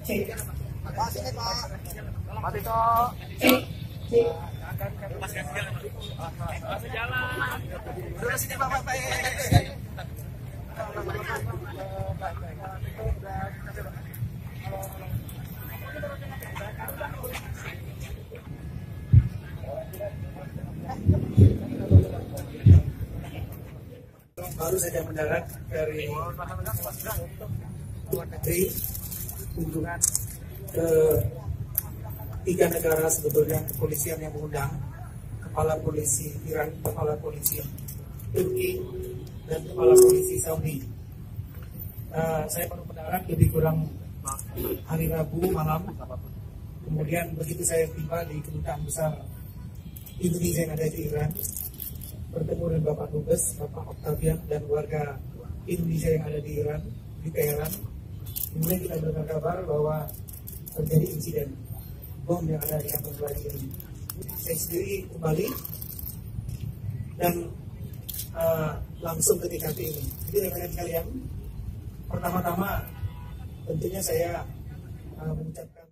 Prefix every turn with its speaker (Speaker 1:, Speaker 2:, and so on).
Speaker 1: Cek.
Speaker 2: Pak, sini Pak.
Speaker 3: Mati toh.
Speaker 1: Cek. Cek.
Speaker 3: Masih jalan.
Speaker 2: Udah sini Bapak.
Speaker 1: Baru saja mendarat dari luar negeri kunjungan ke 3 negara, sebetulnya kepolisian yang mengundang, kepala polisi Iran, kepala polisi Turki, dan kepala polisi Saudi. Saya baru mendarat lebih kurang hari Rabu malam. Kemudian begitu saya tiba di kedutaan besar Indonesia yang ada di Iran, bertemu dengan Bapak Dubes, Bapak Octavian, dan warga Indonesia yang ada di Iran, di Teheran. Kemudian kita mendengar kabar bahwa terjadi insiden bom yang ada di kantor wilayah ini. Saya sendiri kembali dan langsung ke TKP ini. Jadi rekan-rekan sekalian, pertama-tama tentunya saya mengucapkan